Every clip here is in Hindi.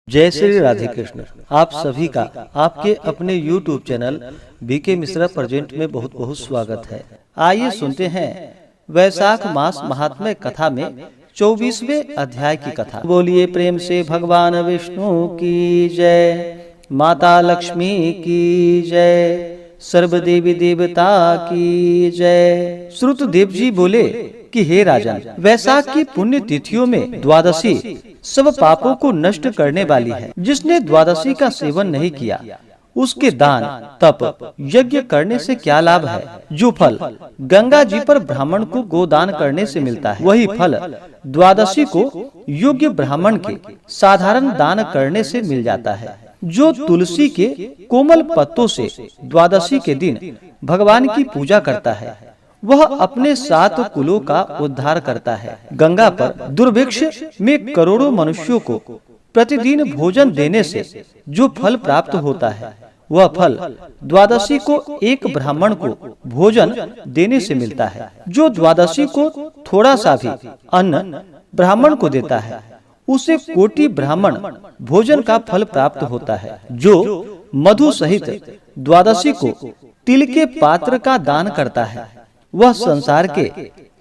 जय श्री राधे कृष्ण। आप सभी का आपके अपने YouTube channel BK Mishra present में बहुत बहुत स्वागत है। आइए सुनते हैं वैशाख मास महात्म्य कथा में 24वें अध्याय की कथा। बोलिए प्रेम से भगवान विष्णु की जय, माता लक्ष्मी की जय, सर्व देवी देवता की जय। श्रुतदेव जी बोले कि हे राजन, वैशाख की पुण्य तिथियों में द्वादशी सब पापों को नष्ट करने वाली है। जिसने द्वादशी का सेवन नहीं किया उसके दान तप यज्ञ करने से क्या लाभ है। जो फल गंगा जी पर ब्राह्मण को गोदान करने से मिलता है, वही फल द्वादशी को योग्य ब्राह्मण के साधारण दान करने से मिल जाता है। जो तुलसी के कोमल पत्तों से द्वादशी के दिन भगवान की पूजा करता है, वह अपने 7 कुलों का उद्धार करता है। गंगा पर दुर्भिक्ष में करोड़ों मनुष्यों को प्रतिदिन भोजन देने से जो फल प्राप्त होता है, वह फल द्वादशी को एक ब्राह्मण को भोजन देने से मिलता है। जो द्वादशी को थोड़ा सा भी अन्न ब्राह्मण को देता है, उसे कोटि ब्राह्मण भोजन का फल प्राप्त होता है। जो मधु सहित द्वादशी को तिल के पात्र का दान करता है, वह संसार के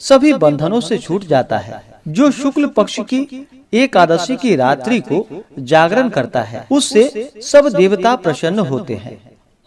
सभी बंधनों से छूट जाता है। जो शुक्ल पक्ष की एकादशी की रात्रि को जागरण करता है, उससे सब देवता प्रसन्न होते हैं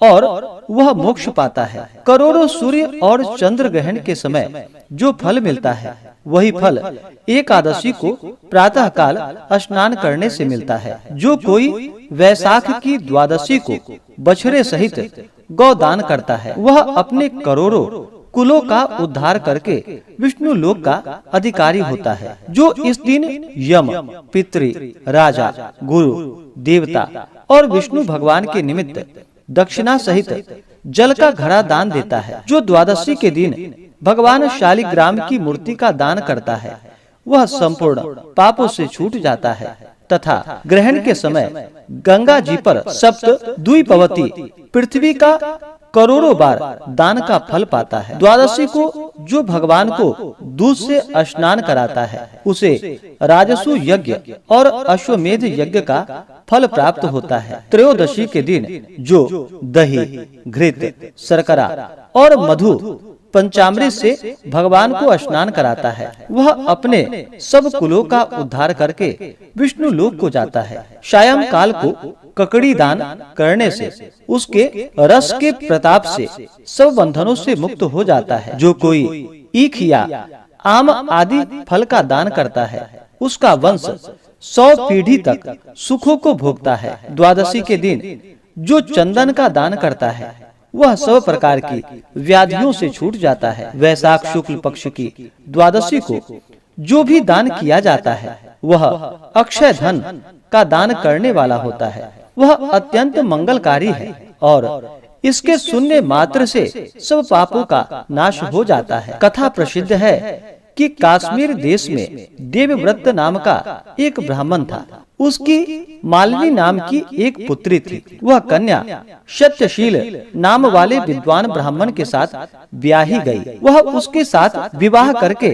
और वह मोक्ष पाता है। करोड़ों सूर्य और चंद्र ग्रहण के समय जो फल मिलता है, वही फल एकादशी को प्रातः काल स्नान करने से मिलता है। जो कोई वैशाख की द्वादशी को बछड़े सहित गौदान करता है, वह अपने करोड़ों कुलों का उद्धार करके विष्णु लोक का अधिकारी होता है। जो इस दिन यम, पितृ, राजा, गुरु, देवता और विष्णु भगवान के निमित्त दक्षिणा सहित जल का घड़ा दान देता है। जो द्वादशी के दिन भगवान शालिग्राम की मूर्ति का दान करता है, वह संपूर्ण पापों से छूट जाता है तथा ग्रहण के समय गंगा जी पर सप्त द्विपवती पृथ्वी का करोड़ों बार दान का फल पाता है। द्वादशी को जो भगवान को दूध से स्नान कराता है, उसे राजसु यज्ञ और अश्वमेध यज्ञ का फल प्राप्त होता है। त्रयोदशी के दिन जो दही, घृत, शर्करा और मधु पंचामृत से भगवान को स्नान कराता है, वह अपने सब कुलों का उद्धार करके विष्णु लोक को जाता है। सायं काल को ककड़ी दान करने से उसके रस के प्रताप से सब बंधनों से मुक्त हो जाता है। जो कोई ईख या आम आदि फल का दान करता है, उसका वंश 100 पीढ़ी तक सुखों को भोगता है। द्वादशी के दिन जो चंदन का दान करता है, वह सब प्रकार की व्याधियों से छूट जाता है। वैशाख शुक्ल पक्ष की द्वादशी को जो भी दान किया जाता है, वह अक्षय धन का दान करने वाला होता है। वह अत्यंत मंगलकारी है और इसके सुनने मात्र से सब पापों का नाश हो जाता है। कथा प्रसिद्ध है कि कश्मीर देश में देवव्रत नाम का एक ब्राह्मण था। उसकी मालिनी नाम की एक पुत्री थी। वह कन्या सत्यशील नाम वाले विद्वान ब्राह्मण के साथ ब्याही गई। वह उसके साथ विवाह करके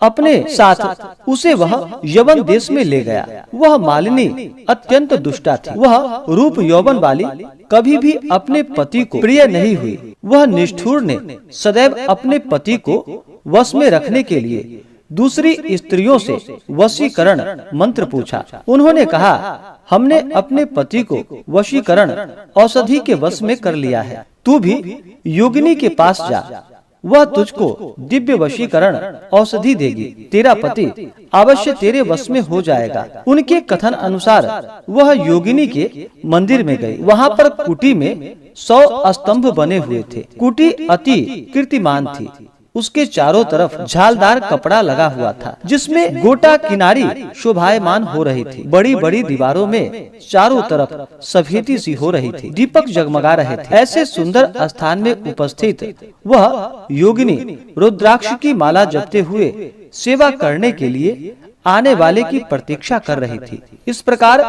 अपने साथ उसे वह यवन देश में ले गया। वह मालिनी अत्यंत दुष्टा थी। वह रूप यौवन वाली कभी भी अपने पति को प्रिय नहीं हुई। वह निष्ठुर ने सदैव अपने पति को वश में रखने के लिए दूसरी स्त्रियों से वशीकरण मंत्र पूछा। उन्होंने कहा, हमने अपने पति को वशीकरण औषधि के वश में कर लिया है, तू भी योगिनी के पास जा, वह तुझको दिव्य वशीकरण औषधि देगी, तेरा पति अवश्य तेरे वश में हो जाएगा। उनके कथन अनुसार वह योगिनी के मंदिर में गई। वहाँ पर कुटी में 100 स्तंभ बने हुए थे। कुटी अति कीर्तिमान थी। उसके चारों तरफ झालदार कपड़ा लगा हुआ था, जिसमें गोटा किनारी शोभायमान हो रही थी। बड़ी बड़ी दीवारों में चारों तरफ सफेदी सी हो रही थी। दीपक जगमगा रहे थे। ऐसे सुंदर स्थान में उपस्थित वह योगिनी रुद्राक्ष की माला जपते हुए सेवा करने के लिए आने वाले की प्रतीक्षा कर रही थी। इस प्रकार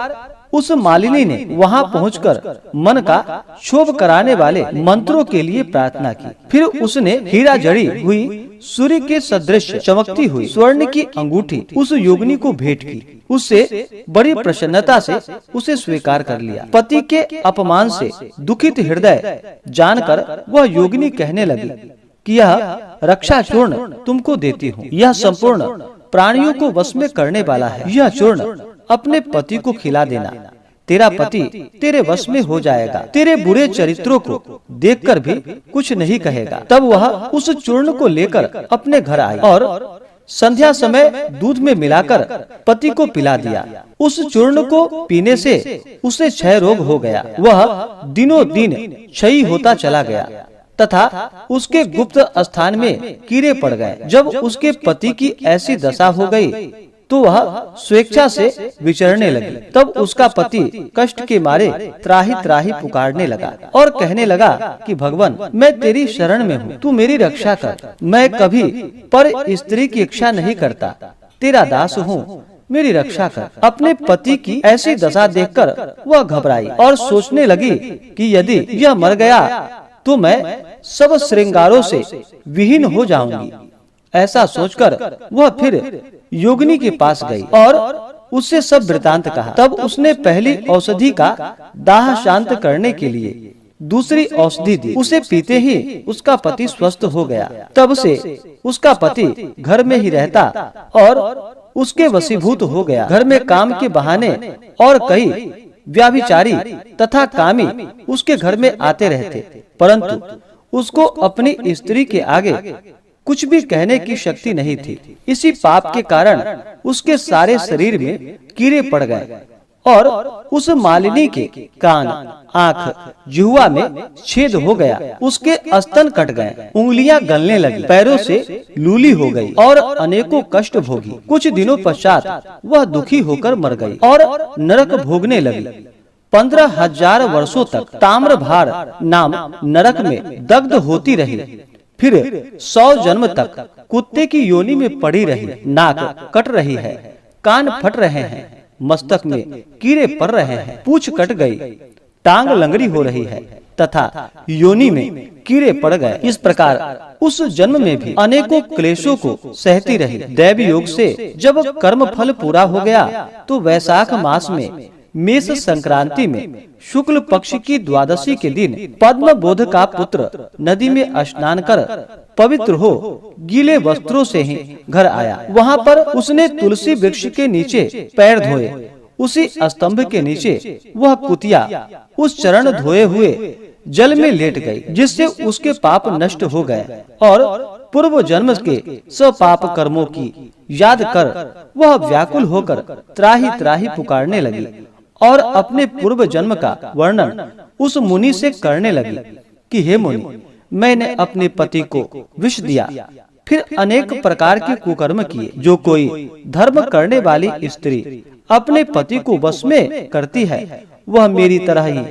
उस मालिनी ने वहां पहुंचकर मन का क्षोभ कराने वाले मंत्रों के लिए प्रार्थना की। फिर उसने हीरा जड़ी हुई सूर्य के सदृश चमकती हुई स्वर्ण की अंगूठी उस योगिनी को भेंट की। उससे बड़ी प्रसन्नता से उसे स्वीकार कर लिया। पति के अपमान से दुखित हृदय जानकर वह योगिनी कहने लगी कि यह रक्षा चूर्ण तुमको देती हूँ। यह संपूर्ण प्राणियों को वश में करने वाला है। यह चूर्ण अपने पति को खिला देना, तेरा पति तेरे वश में हो जाएगा। तेरे बुरे चरित्रों को देखकर भी कुछ नहीं कहेगा। तब वह उस चूर्ण को लेकर अपने घर आई और संध्या समय दूध में मिलाकर पति को पिला दिया। उस चूर्ण को पीने से उसे क्षय रोग हो गया। वह दिनों दिन क्षयी होता चला गया तथा उसके गुप्त स्थान में कीड़े पड़ गए। जब उसके पति की ऐसी दशा हो गई तो वह स्वेच्छा से विचरने लगी। तब उसका पति कष्ट के मारे त्राही त्राही पुकारने लगा और कहने लगा कि भगवान, मैं तेरी शरण में हूँ, तू मेरी रक्षा कर। मैं कभी पर स्त्री की इच्छा नहीं करता, तेरा दास हूँ, मेरी रक्षा कर। अपने पति की ऐसी दशा देखकर वह घबराई और सोचने लगी कि यदि यह मर गया तो मैं सब श्रृंगारों से विहीन हो जाऊंगी। ऐसा सोचकर वह फिर योगिनी के पास गई और उससे सब वृतांत कहा। तब उसने पहली औषधि का दाह शांत करने के लिए दूसरी औषधि दी। उसे पीते ही उसका पति स्वस्थ हो गया। तब से उसका पति घर में ही रहता और उसके वशीभूत हो गया। घर में काम के बहाने और कई व्याभिचारी तथा कामी उसके घर में आते रहते, परंतु उसको अपनी स्त्री के आगे कुछ भी कहने की शक्ति नहीं थी। इसी पाप के कारण उसके सारे शरीर में कीड़े पड़ गए और उस मालिनी के कान, आँख, जिह्वा में छेद हो गया। उसके स्तन कट गए, उंगलियां गलने लगी, पैरों से लूली हो गई और अनेकों कष्ट भोगी। कुछ दिनों पश्चात वह दुखी होकर मर गई और नरक भोगने लगी। 15,000 वर्षों तक ताम्रभार नाम नरक में दग्ध होती रही। फिर 100 जन्म तक कुत्ते की योनि में पड़ी रही। नाक कट रही है, कान फट रहे हैं, मस्तक में कीड़े पड़ रहे हैं, पूंछ कट गई, टांग लंगड़ी हो रही है तथा योनि में कीड़े पड़ गए। इस प्रकार उस जन्म में भी अनेकों क्लेशों को सहती रही। दैव योग से जब कर्म फल पूरा हो गया तो वैशाख मास में मेष संक्रांति में शुक्ल पक्ष की द्वादशी के दिन पद्म बोध का पुत्र नदी में स्नान कर पवित्र हो गीले वस्त्रों से ही घर आया। वहाँ पर उसने तुलसी वृक्ष के नीचे पैर धोए। उसी स्तंभ के नीचे वह कुतिया उस चरण धोए हुए जल में लेट गई, जिससे उसके पाप नष्ट हो गए और पूर्व जन्म के सब पाप कर्मों की याद कर वह व्याकुल होकर त्राही त्राही पुकारने लगी और अपने पूर्व जन्म का वर्णन उस मुनि से करने लगी कि हे मुनि, मैंने अपने पति को विष दिया, फिर अनेक प्रकार के कुकर्म किए। जो कोई धर्म करने वाली स्त्री अपने पति को वश में करती है, वह मेरी तरह ही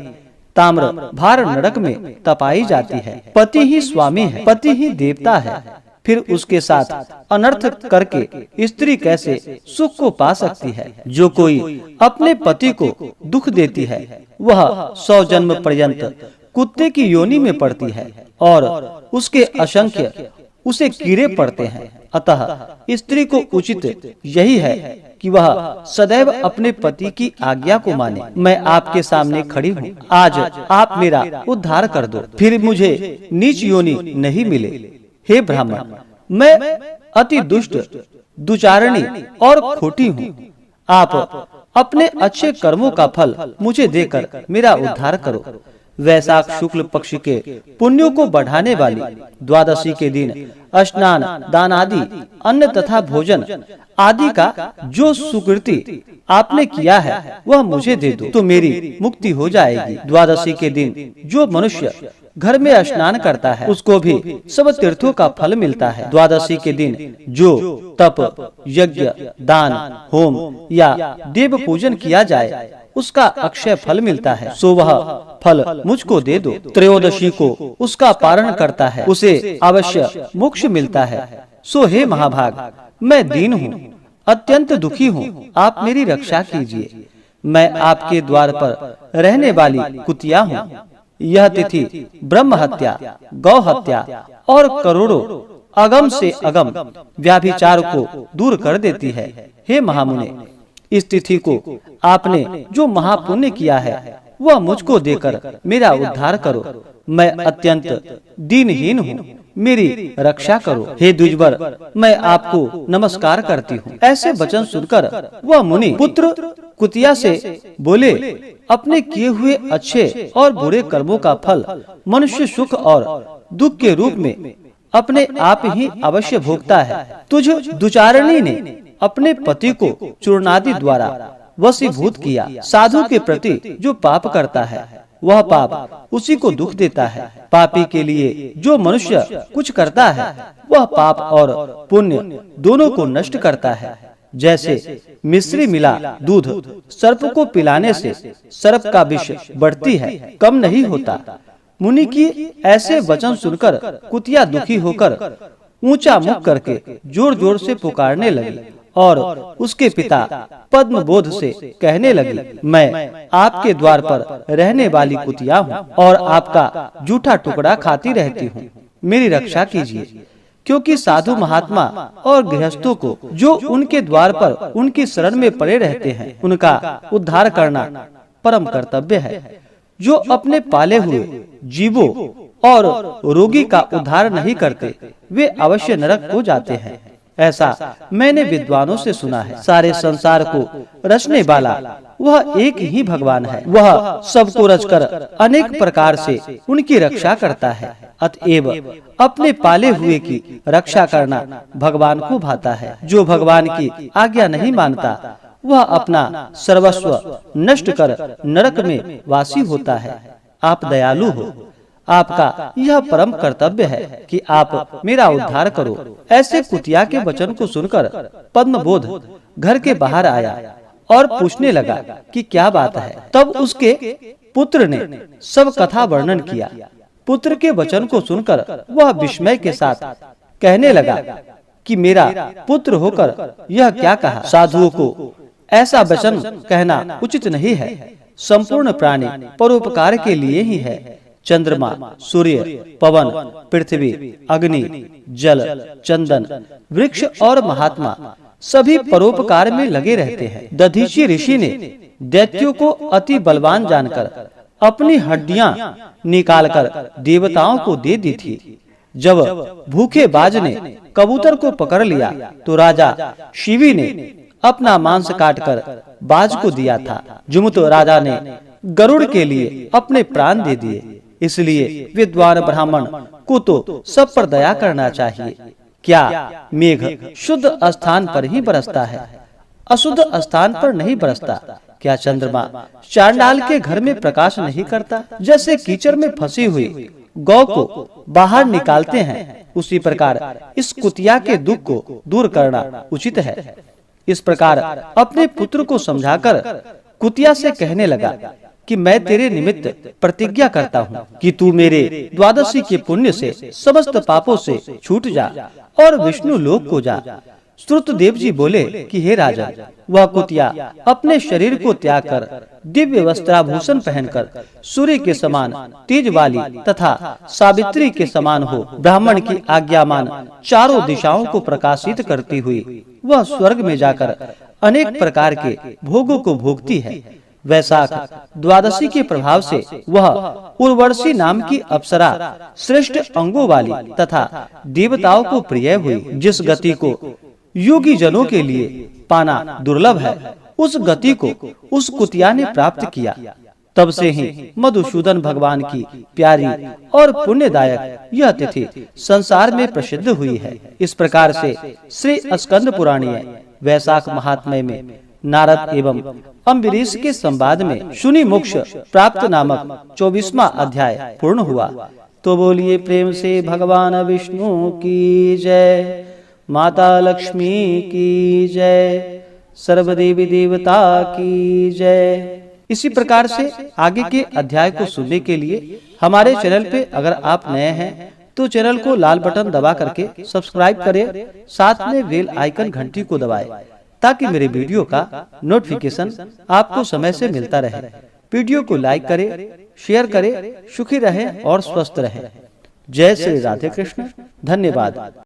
ताम्र भार नरक में तपाई जाती है। पति ही स्वामी है, पति ही देवता है, फिर उसके साथ अनर्थ करके स्त्री कैसे सुख को पा सकती है। जो कोई अपने पति को दुख देती है, वह 100 जन्म पर्यंत कुत्ते की योनि में पड़ती है और उसके असंख्य उसे कीड़े पड़ते हैं। अतः स्त्री को उचित यही है कि वह सदैव अपने पति की आज्ञा को माने। मैं आपके सामने खड़ी हूँ, आज आप मेरा उद्धार कर दो, फिर मुझे नीच योनि नहीं मिले। हे ब्राह्मण, मैं अति दुष्ट, दुचारणी और खोटी हूँ। आप अपने अच्छे कर्मों का फल मुझे देकर मेरा उद्धार करो। वैशाख शुक्ल पक्ष के पुण्यों को बढ़ाने वाली द्वादशी के दिन स्नान, दान आदि, अन्न तथा भोजन आदि का जो सुकृति आपने किया है वह मुझे दे दो, तो मेरी मुक्ति हो जाएगी। द्वादशी के दिन जो मनुष्य घर में स्नान करता है उसको भी सब तीर्थों का फल मिलता है। द्वादशी के दिन जो तप, यज्ञ, दान, होम या देव पूजन किया जाए उसका अक्षय फल मिलता है, सो वह फल मुझको दे दो। त्रयोदशी को उसका पारण करता है, उसे अवश्य मोक्ष मिलता है। सो हे महाभाग, मैं दीन हूँ, अत्यंत दुखी हूँ, आप मेरी रक्षा कीजिए। मैं आपके द्वार पर रहने वाली कुतिया हूँ। यह तिथि ब्रह्म हत्या, गौ हत्या और करोड़ों अगम से अगम व्याभिचार को दूर कर देती है। हे महामुने, इस तिथि को आपने जो महापुण्य किया है वह मुझको देकर मेरा उद्धार करो। मैं अत्यंत दीनहीन हूँ, मेरी रक्षा करो। हे द्विजवर, मैं आपको नमस्कार करती हूँ। ऐसे वचन सुनकर वह मुनि पुत्र कुतिया से बोले, अपने किए हुए अच्छे और बुरे कर्मों का फल मनुष्य सुख और दुख के रूप में अपने आप ही अवश्य भोगता है। तुझ दुचारणी ने अपने पति को चूर्णादि द्वारा वशीभूत किया। साधु के प्रति जो पाप करता है वह पाप उसी को दुख देता है। पापी के लिए जो मनुष्य कुछ करता है वह पाप और पुण्य दोनों को नष्ट करता है। जैसे मिश्री मिला दूध सर्प को पिलाने से सर्प का विष बढ़ती है, कम नहीं होता। मुनि की ऐसे वचन सुनकर कुतिया दुखी होकर ऊंचा मुख करके जोर जोर से पुकारने लगी और उसके पिता पद्म बोध से कहने लगी, मैं आपके द्वार पर रहने वाली कुतिया हूँ और आपका जूठा टुकड़ा खाती रहती हूँ। मेरी रक्षा कीजिए, क्योंकि साधु महात्मा और गृहस्थों को जो उनके द्वार पर उनकी शरण में पड़े रहते हैं उनका उद्धार करना परम कर्तव्य है। जो अपने पाले हुए जीवों और रोगी का उद्धार नहीं करते वे अवश्य नरक हो जाते हैं। ऐसा मैंने विद्वानों से सुना है। सारे संसार को रचने वाला वह एक ही भगवान है। वह सबको रचकर अनेक प्रकार से उनकी रक्षा करता है। अतएव अपने पाले हुए की रक्षा करना भगवान को भाता है। जो भगवान की आज्ञा नहीं मानता वह अपना सर्वस्व नष्ट कर नरक में वासी होता है। आप दयालु हो, आपका यह परम कर्तव्य है कि आप मेरा उद्धार करो। ऐसे कुतिया के वचन को सुनकर पद्मबोध घर के बाहर आया और पूछने लगा कि क्या बात है। तब उसके पुत्र ने सब कथा वर्णन किया। पुत्र के वचन को सुनकर वह विस्मय के साथ कहने लगा कि मेरा पुत्र होकर यह क्या कहा। साधुओं को ऐसा वचन कहना उचित नहीं है। संपूर्ण प्राणी परोपकार के लिए ही है। चंद्रमा, सूर्य, पवन, पृथ्वी, अग्नि, जल, चंदन, वृक्ष और महात्मा सभी परोपकार में लगे रहते हैं। दधीची ऋषि ने दैत्यों को अति बलवान जानकर अपनी हड्डियां निकालकर देवताओं को दे दी थी। जब भूखे बाज ने कबूतर को पकड़ लिया तो राजा शिवी ने अपना मांस काटकर बाज को दिया था। जुमुत राजा ने गरुड़ के लिए अपने प्राण दे दिए। इसलिए विद्वान ब्राह्मण को तो सब पर दया करना चाहिए। क्या मेघ शुद्ध स्थान पर ही बरसता है, अशुद्ध स्थान पर नहीं बरसता? क्या चंद्रमा चांडाल के घर में प्रकाश नहीं करता? जैसे कीचड़ में फंसी हुई गौ को बाहर निकालते हैं, उसी प्रकार इस कुतिया के दुख को दूर करना उचित है। इस प्रकार अपने पुत्र को समझाकर कुतिया से कहने लगा कि मैं तेरे निमित्त प्रतिज्ञा करता हूँ कि तू मेरे द्वादशी के पुण्य से समस्त पापों से छूट जा और विष्णु लोक को जा। श्रुतदेव जी बोले कि हे राजा, वह कुतिया अपने शरीर को त्याग कर दिव्य वस्त्राभूषण पहनकर सूर्य के समान तेज वाली तथा सावित्री के समान हो ब्राह्मण की आज्ञा मान चारों दिशाओं को प्रकाशित करती हुई वह स्वर्ग में जाकर अनेक प्रकार के भोगों को भोगती है। वैशाख द्वादशी के प्रभाव से वह उर्वशी नाम की अप्सरा श्रेष्ठ अंगों वाली तथा देवताओं को प्रिय हुई। जिस गति को योगी जनों के लिए पाना दुर्लभ है, उस गति को उस कुतिया ने प्राप्त किया। तब से ही मधुसूदन भगवान की प्यारी और पुण्यदायक यह तिथि संसार में प्रसिद्ध हुई है। इस प्रकार से श्री स्कंद पुराणीय वैशाख महात्म्य में नारद एवं अम्बरीश के संवाद में शुनि मोक्ष प्राप्त नामक 24वां अध्याय पूर्ण हुआ। तो बोलिए प्रेम से भगवान विष्णु की जय, माता लक्ष्मी की जय, सर्वदेवी देवता की जय। इसी प्रकार से आगे के अध्याय को सुनने के लिए हमारे चैनल पे अगर आप नए हैं तो चैनल को लाल बटन दबा करके सब्सक्राइब करें, साथ में बेल आइकन घंटी को दबाएं, ताकि मेरे वीडियो का नोटिफिकेशन आपको समय से मिलता रहे। वीडियो को लाइक करें, शेयर करें। सुखी रहें और स्वस्थ रहें। जय श्री राधे कृष्ण। धन्यवाद।